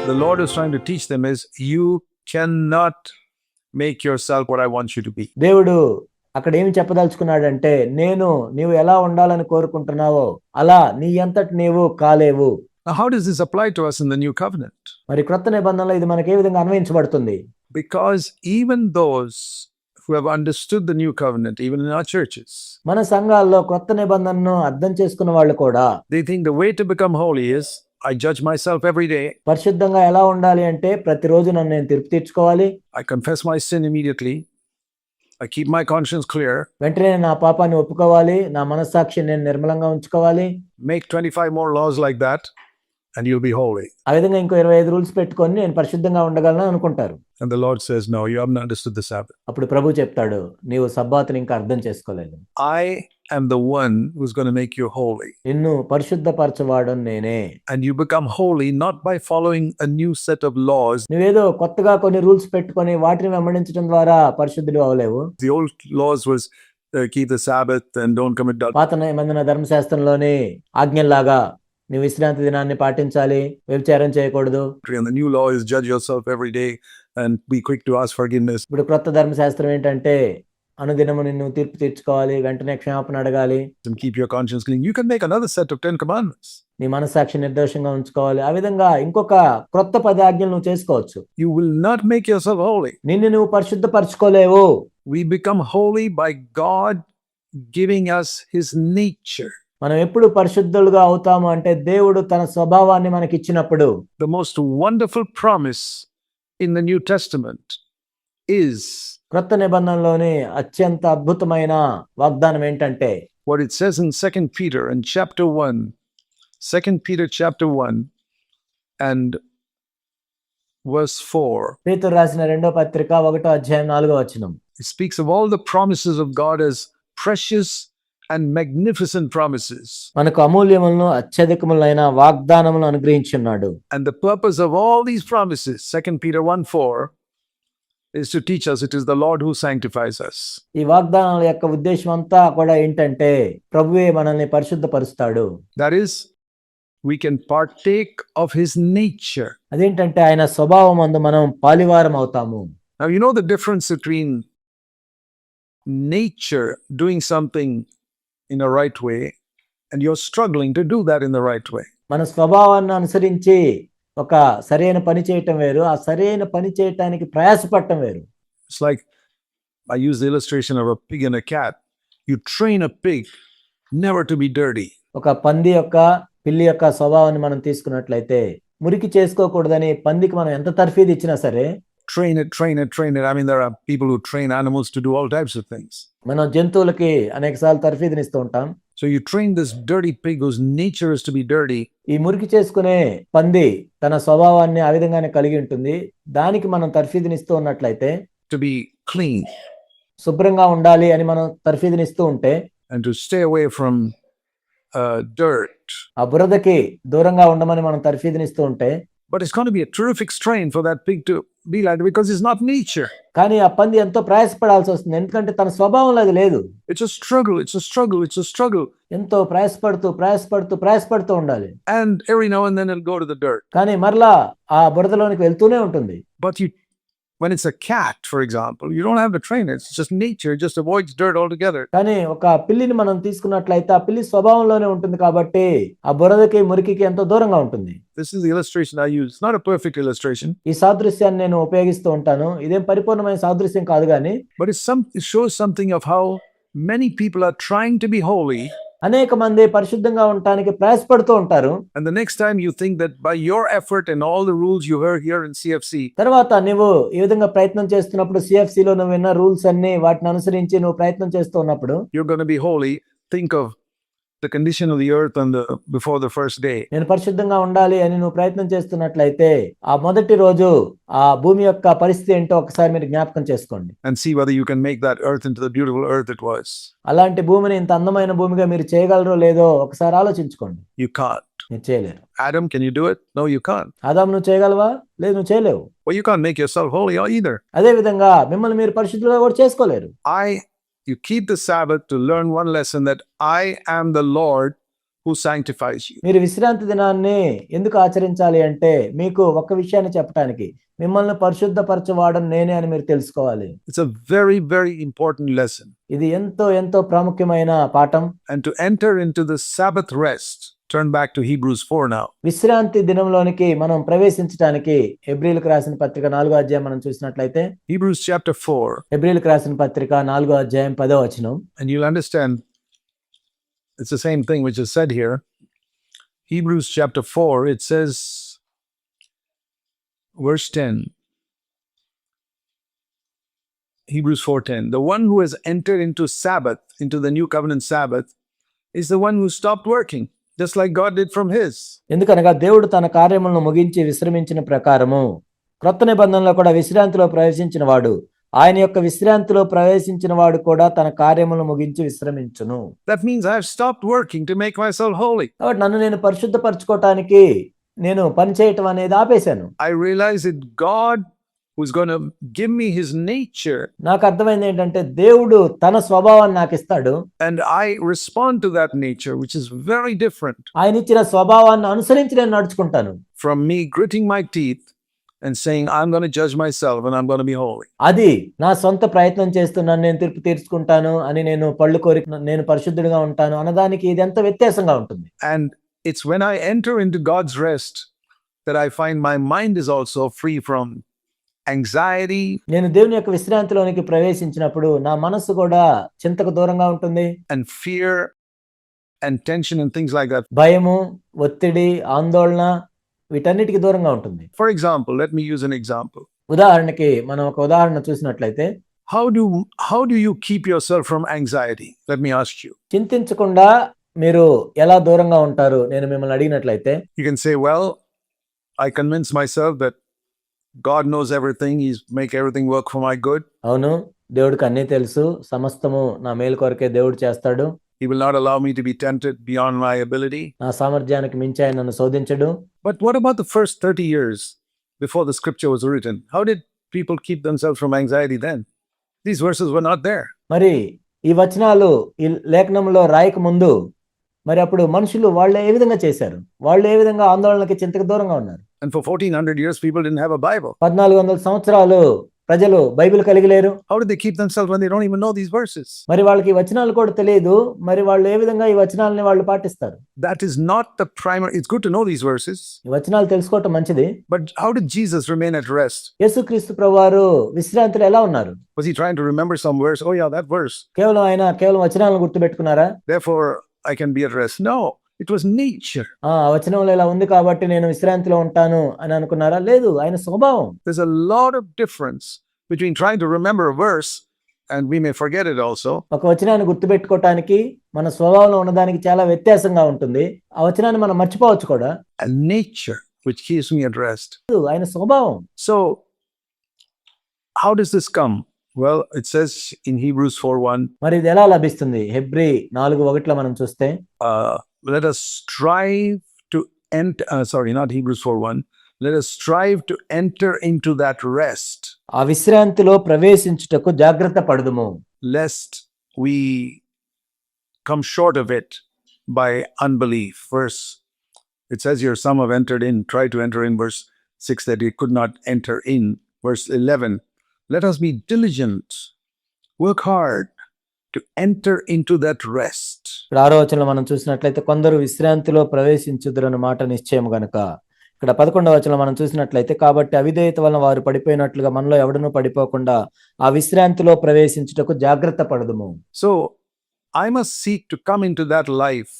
the Lord is trying to teach them is you cannot make yourself what I want you to be. దేవుడు అక్కడ ఏమి చెప్పదలుచుకున్నాడంటే నీవు ఎలా ఉండాలని కోరుకుంటున్నావో అలా నీ అంతటి నీవు కాలేవు. Now, how does this apply to us in the new covenant? మరి క్రొత్త నిబంధనలో ఇది మనకి ఏ విధంగా అన్వయించబడుతుంది? Because even those who have understood the new covenant, even in our churches, మన సంఘాల్లో క్రొత్త నిబంధనను అర్థం చేసుకున్న వాళ్ళు కూడా they think the way to become holy is I judge myself every day. పరిశుద్ధంగా ఎలా ఉండాలి అంటే ప్రతిరోజు నన్ను నేను తీర్పు తీర్చుకోవాలి. I confess my sin immediately. I keep my conscience clear. వెంటనే నా పాపాన్ని ఒప్పుకోవాలి, నా మనస్సాక్షిని నేను నిర్మలంగా ఉంచుకోవాలి. Make 25 more laws like that and you'll be holy. ఆ విధంగా ఇంకో 25 రూల్స్ పెట్టుకొని నేను పరిశుద్ధంగా ఉండగలను అనుకుంటారు. And the Lord says, no, you haven't understood the Sabbath. అప్పుడు ప్రభు చెప్తాడు, నీవు సబ్బాతుని ఇంకా అర్థం చేసుకోలేదు. I am the one who's going to make you holy. నిన్ను పరిశుద్ధపరచవాడు నేనే. And you become holy not by following a new set of laws. నువ్వేదో కొత్తగా కొన్ని రూల్స్ పెట్టుకొని వాటిని వెంబడించడం ద్వారా పరిశుద్ధుడు అవలేవు. The old laws was keep the Sabbath and don't commit adultery. పాత నిబంధన ధర్మశాస్త్రంలోని ఆజ్ఞల్లాగా నువ్వు విశ్రాంతి దినాన్ని పాటించాలి, వ్యభిచారం చేయకూడదు. And the new law is judge yourself every day and be quick to ask forgiveness. ఇప్పుడు క్రొత్త ధర్మశాస్త్రం ఏంటంటే అనుదినము నిన్ను తీర్పు తీర్చుకోవాలి, వెంటనే క్షమాపణ అడగాలి. And keep your conscience clean. You can make another set of 10 commandments. నీ మనస్సాక్షి నిర్దోషంగా ఉంచుకోవాలి. ఆ విధంగా ఇంకొక క్రొత్త 10 ఆజ్ఞలు నువ్వు చేసుకోవచ్చు. You will not make yourself holy. నిన్ను నువ్వు పరిశుద్ధపరచుకోలేవు. We become holy by God giving us his nature. మనం ఎప్పుడు పరిశుద్ధులుగా అవుతాము అంటే దేవుడు తన స్వభావాన్ని మనకి ఇచ్చినప్పుడు. The most wonderful promise in the New Testament is క్రొత్త నిబంధనలోని అత్యంత అద్భుతమైన వాగ్దానం ఏంటంటే what it says in 2 Peter in chapter 1. 2 Peter chapter 1 and verse 4. పేతురు రాసిన 2వ పత్రిక 1వ అధ్యాయం 4వ వచనం. It speaks of all the promises of God as precious and magnificent promises. మనకు అమూల్యములను అత్యధికములైన వాగ్దానములను అనుగ్రహించున్నాడు. And the purpose of all these promises, 2 Peter 1:4, is to teach us it is the Lord who sanctifies us. ఈ వాగ్దానాల యొక్క ఉద్దేశం అంతా కూడా ఏంటంటే ప్రభువే మనల్ని పరిశుద్ధపరుస్తాడు. That is, we can partake of his nature. అదేంటంటే ఆయన స్వభావమందు మనం పాలివారం అవుతాము. Now you know the difference between nature doing something in a right way and you're struggling to do that in the right way. మన స్వభావాన్ని అనుసరించి ఒక సరైన పని చేయటం వేరు, ఆ సరైన పని చేయటానికి ప్రయాసపడటం వేరు. It's like I use the illustration of a pig and a cat. You train a pig never to be dirty. ఒక పంది యొక్క పిల్లి యొక్క స్వభావాన్ని మనం తీసుకున్నట్లయితే మురికి చేసుకోకూడదని పందికి మనం ఎంత తర్ఫీదు ఇచ్చినా సరే train it. I mean, there are people who train animals to do all types of things. మనం జంతువులకి అనేకసార్లు తర్ఫీదునిస్తూ ఉంటాం. So you train this dirty pig whose nature is to be dirty. ఈ మురికి చేసుకునే పంది తన స్వభావాన్ని ఆ విధంగానే కలిగి ఉంటుంది. దానికి మనం తర్ఫీదునిస్తూ ఉన్నట్లయితే to be clean. శుభ్రంగా ఉండాలి అని మనం తర్ఫీదునిస్తూ ఉంటే and to stay away from dirt. ఆ బురదకి దూరంగా ఉండమని మనం తర్ఫీదునిస్తూ ఉంటే But it's going to be a terrific strain for that pig to be like that because it's not nature. కానీ ఆ పంది ఎంతో ప్రయాసపడాల్సి వస్తుంది, ఎందుకంటే తన స్వభావంలో అది లేదు. It's a struggle. ఎంతో ప్రయాసపడుతూ ఉండాలి. And every now and then it'll go to the dirt. కానీ మరలా ఆ బురదలోనికి వెళ్తూనే ఉంటుంది. But when it's a cat, for example, you don't have to train it. It's just nature. It just avoids dirt altogether. కానీ ఒక పిల్లిని మనం తీసుకున్నట్లయితే ఆ పిల్లి స్వభావంలోనే ఉంటుంది కాబట్టి ఆ బురదకి మురికికి ఎంతో దూరంగా ఉంటుంది. This is the illustration I use. It's not a perfect illustration. ఈ సాదృశ్యాన్ని నేను ఉపయోగిస్తూ ఉంటాను. ఇదేం పరిపూర్ణమైన సాదృశ్యం కాదు కానీ but it shows something of how many people are trying to be holy. అనేక మంది పరిశుద్ధంగా ఉండటానికి ప్రయాసపడుతూ ఉంటారు. And the next time you think that by your effort and all the rules you heard here in CFC, తర్వాత నువ్వు ఈ విధంగా ప్రయత్నం చేస్తున్నప్పుడు CFC లో నువ్వు విన్న రూల్స్ అన్ని వాటిని అనుసరించి నువ్వు ప్రయత్నం చేస్తూ ఉన్నప్పుడు you're going to be holy. Think of the condition of the earth before the first day. నేను పరిశుద్ధంగా ఉండాలి అని నువ్వు ప్రయత్నం చేస్తున్నట్లయితే ఆ మొదటి రోజు ఆ భూమి యొక్క పరిస్థితి ఏంటో ఒకసారి మీరు జ్ఞాపకం చేసుకోండి. And see whether you can make that earth into the beautiful earth it was. అలాంటి భూమిని ఇంత అందమైన భూమిగా మీరు చేయగలరో లేదో ఒకసారి ఆలోచించుకోండి. You can't. మీరు చేయలేరు. Adam, can you do it? No, you can't. ఆదాము నువ్వు చేయగలవా? లేదు, నువ్వు చేయలేవు. Well, you can't make yourself holy either. అదే విధంగా మిమ్మల్ని మీరు పరిశుద్ధులుగా కూడా చేసుకోలేరు. You keep the Sabbath to learn one lesson, that I am the Lord who sanctifies you. మీరు విశ్రాంతి దినాన్ని ఎందుకు ఆచరించాలి అంటే మీకు ఒక విషయాన్ని చెప్పడానికి, మిమ్మల్ని పరిశుద్ధపరచువాడను నేనే అని మీరు తెలుసుకోవాలి. It's a very, very important lesson. ఇది ఎంతో ఎంతో ప్రాముఖ్యమైన పాఠం. And to enter into the Sabbath rest, turn back to Hebrews 4 now. విశ్రాంతి దినంలోనికి మనం ప్రవేశించడానికి హెబ్రీయులకు రాసిన పత్రిక 4వ అధ్యాయం మనం చూసినట్లయితే, Hebrews chapter 4, హెబ్రీయులకు రాసిన పత్రిక 4వ అధ్యాయం 10వ వచనం. and you'll understand it's the same thing which is said here. Hebrews chapter 4, it says, verse 10. Hebrews 4:10. The one who has entered into Sabbath, into the new covenant Sabbath, is the one who stopped working, just like God did from his. ఎందుకనగా దేవుడు తన కార్యములను ముగించి విశ్రమించిన ప్రకారము క్రొత్త నిబంధనలో కూడా విశ్రాంతిలో ప్రవేశించిన వాడు, ఆయన యొక్క విశ్రాంతిలో ప్రవేశించిన వాడు కూడా తన కార్యములను ముగించి విశ్రమించును. That means I have stopped working to make myself holy. కాబట్టి నన్ను నేను పరిశుద్ధపరచుకోవటానికి నేను పని చేయటం అనేది ఆపేశాను. I realize that God who's going to give me his nature, నాకు అర్థమైంది ఏంటంటే దేవుడు తన స్వభావాన్ని నాకు ఇస్తాడు, and I respond to that nature, which is very different ఆయన ఇచ్చిన స్వభావాన్ని అనుసరించి నేను నడుచుకుంటాను. from me gritting my teeth and saying, I'm going to judge myself and I'm going to be holy. అది నా సొంత ప్రయత్నం చేస్తున్నాను, నేను తీర్పు తీర్చుకుంటాను అని నేను పళ్ళు కోరి నేను పరిశుద్ధుడిగా ఉంటాను అన్నదానికి ఇది ఎంత వ్యత్యాసంగా ఉంటుంది. And it's when I enter into God's rest that I find my mind is also free from anxiety. నేను దేవుని యొక్క విశ్రాంతిలోనికి ప్రవేశించినప్పుడు నా మనస్సు కూడా చింతకు దూరంగా ఉంటుంది. And fear and tension and things like that. భయము, ఒత్తిడి, ఆందోళన వీటన్నిటికి దూరంగా ఉంటుంది. For example, let me use an example. ఉదాహరణకి మనం ఒక ఉదాహరణ చూసినట్లయితే, How do you keep yourself from anxiety? Let me ask you. చింతించకుండా మీరు ఎలా దూరంగా ఉంటారు నేను మిమ్మల్ని అడిగినట్లయితే, You can say, well, I convince myself that God knows everything. He's make everything work for my good. అవును దేవుడికి అన్నీ తెలుసు, సమస్తము నా మేలు కొరకే దేవుడు చేస్తాడు, He will not allow me to be tempted beyond my ability. నా సామర్థ్యానికి మించి ఆయన నన్ను శోధించడు. But what about the first 30 years before the scripture was written? How did people keep themselves from anxiety then? These verses were not there. మరి ఈ వచనాలు ఈ లేఖనంలో రాయక ముందు మరి అప్పుడు మనుషులు వాళ్ళు ఏ విధంగా చేశారు, వాళ్ళు ఏ విధంగా ఆందోళనకి చింతకు దూరంగా ఉన్నారు. And for 1400 years, people didn't have a Bible. 1400 సంవత్సరాలు ప్రజలు బైబిల్ కలిగి లేరు. How did they keep themselves when they don't even know these verses? మరి వాళ్ళకి ఈ వచనాలు కూడా తెలియదు, మరి వాళ్ళు ఏ విధంగా ఈ వచనాలని వాళ్ళు పాటిస్తారు? That is not the primary. It's good to know these verses, ఈ వచనాలు తెలుసుకోవటం మంచిది. but how did Jesus remain at rest? యేసుక్రీస్తు ప్రభువారు విశ్రాంతిలో ఎలా ఉన్నారు? Was he trying to remember some verse? Oh yeah, that verse. కేవలం వచనాలను గుర్తుపెట్టుకున్నారా? Therefore, I can be at rest. No, it was nature. ఆ వచనంలో ఇలా ఉంది కాబట్టి నేను విశ్రాంతిలో ఉంటాను అని అనుకున్నారా? లేదు, ఆయన స్వభావం. There's a lot of difference between trying to remember a verse, and we may forget it also. ఒక వచనాన్ని గుర్తుపెట్టుకోవటానికి మన స్వభావంలో ఉన్నదానికి చాలా వ్యత్యాసంగా ఉంటుంది. ఆ వచనాన్ని మనం మర్చిపోవచ్చు కూడా. A nature which keeps me at rest. ఆయన స్వభావం. So, how does this come? Well, it says in Hebrews 4:1, మరి ఇది ఎలా లభిస్తుంది? హెబ్రీ 4:1 మనం చూస్తే, let us strive to enter, not Hebrews 4:1, let us strive to enter into that rest, ఆ విశ్రాంతిలో ప్రవేశించుటకు జాగ్రత్త పడదుము, lest we come short of it by unbelief. It says here, some have entered in, tried to enter in, verse 6, that they could not enter in. Verse 11, let us be diligent, work hard to enter into that rest. 6వ వచనంలో మనం చూసినట్లయితే కొందరు విశ్రాంతిలో ప్రవేశించుదురన్న మాట నిశ్చయం గనుక. ఇక్కడ 11వ వచనంలో మనం చూసినట్లయితే, కాబట్టి అవిధేయత వలన వారు పడిపోయినట్లుగా మనలో ఎవడనూ పడిపోకుండా ఆ విశ్రాంతిలో ప్రవేశించుటకు జాగ్రత్త పడదుము. So I must seek to come into that life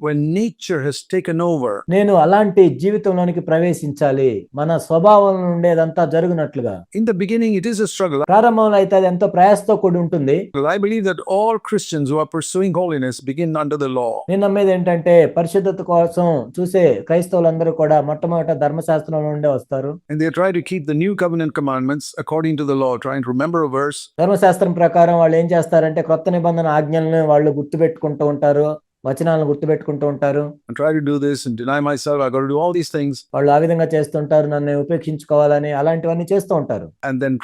when nature has taken over. నేను అలాంటి జీవితంలోనికి ప్రవేశించాలి, మన స్వభావం ఉండేదంతా జరుగునట్లుగా. In the beginning, it is a struggle. ప్రారంభంలో అయితే అది ఎంతో ప్రయాసతో కూడి ఉంటుంది. I believe that all Christians who are pursuing holiness begin under the law. నేను నమ్మేది ఏంటంటే పరిశుద్ధత కోసం చూసే క్రైస్తవులందరూ కూడా మొట్టమొదట ధర్మశాస్త్రంలో నుండే వస్తారు. And they try to keep the new covenant commandments according to the law, trying to remember a verse. ధర్మశాస్త్రం ప్రకారం వాళ్ళు ఏం చేస్తారంటే క్రొత్త నిబంధన ఆజ్ఞలను వాళ్ళు గుర్తుపెట్టుకుంటూ ఉంటారు, వచనాలను గుర్తుపెట్టుకుంటూ ఉంటారు. And try to do this and deny myself. I got to do all these things. వాళ్ళు ఆ విధంగా చేస్తుంటారు, నన్ను ఉపేక్షించుకోవాలని అలాంటివన్నీ చేస్తూ ఉంటారు. And then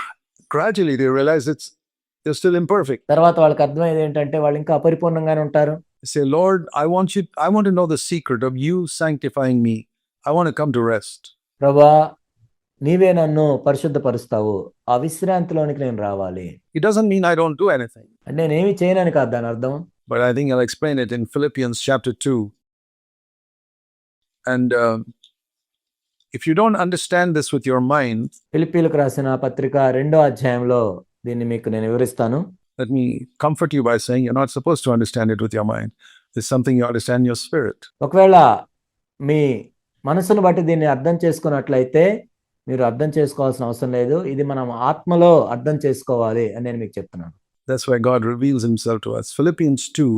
gradually they realize they're still imperfect. తర్వాత వాళ్ళకి అర్థమయ్యేది ఏంటంటే వాళ్ళు ఇంకా అపరిపూర్ణంగానే ఉంటారు. Say, Lord, I want to know the secret of you sanctifying me. I want to come to rest. ప్రభా నీవే నన్ను పరిశుద్ధపరుస్తావు, ఆ విశ్రాంతిలోనికి నేను రావాలి. It doesn't mean I don't do anything, అంటే నేనేమి చేయనని కాదు దాని అర్థం. but I think I'll explain it in Philippians chapter 2. And if you don't understand this with your mind, ఫిలిప్పీలకు రాసిన పత్రిక 2వ అధ్యాయంలో దీన్ని మీకు నేను వివరిస్తాను. let me comfort you by saying you're not supposed to understand it with your mind. It's something you understand in your spirit. ఒకవేళ మీ మనసును బట్టి దీన్ని అర్థం చేసుకున్నట్లయితే మీరు అర్థం చేసుకోవాల్సిన అవసరం లేదు. ఇది మనం ఆత్మలో అర్థం చేసుకోవాలి అని నేను మీకు చెప్తున్నాను. That's why God reveals himself to us. Philippians 2,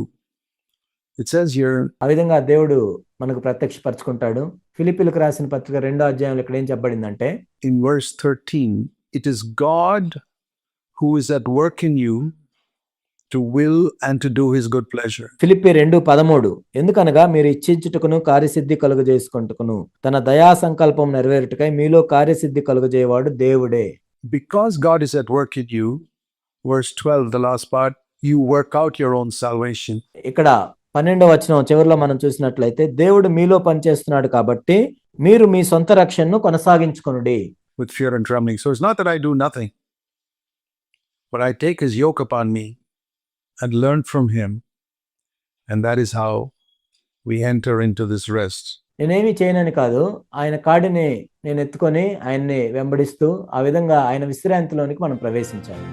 it says here, ఆ విధంగా దేవుడు మనకు ప్రత్యక్షపరచుకుంటాడు. ఫిలిప్పీలకు రాసిన పత్రిక 2వ అధ్యాయంలో ఇక్కడ ఏం చెప్పబడిందంటే in verse 13, it is God who is at work in you to will and to do his good pleasure. Philippi 2:13 ఎందుకనగా మీరు ఇచ్చించుటకును కార్యసిద్ధి కలుగజేసుకొనుటకును తన దయా సంకల్పం నెరవేరుటకై మీలో కార్యసిద్ధి కలుగజేయవాడు దేవుడే. Because God is at work in you, verse 12, the last part, you work out your own salvation. ఇక్కడ 12వ వచనం చివరిలో మనం చూసినట్లయితే దేవుడు మీలో పనిచేస్తున్నాడు కాబట్టి మీరు మీ సొంత రక్షణను కొనసాగించుకొనుడి. With fear and trembling. So it's not that I do nothing, but I take his yoke upon me and learn from him. And that is how we enter into this rest. నేనేమి చేయనని కాదు, ఆయన కాడిని నేను ఎత్తుకొని ఆయన్ని వెంబడిస్తూ ఆ విధంగా ఆయన విశ్రాంతిలోనికి మనం ప్రవేశించాలి.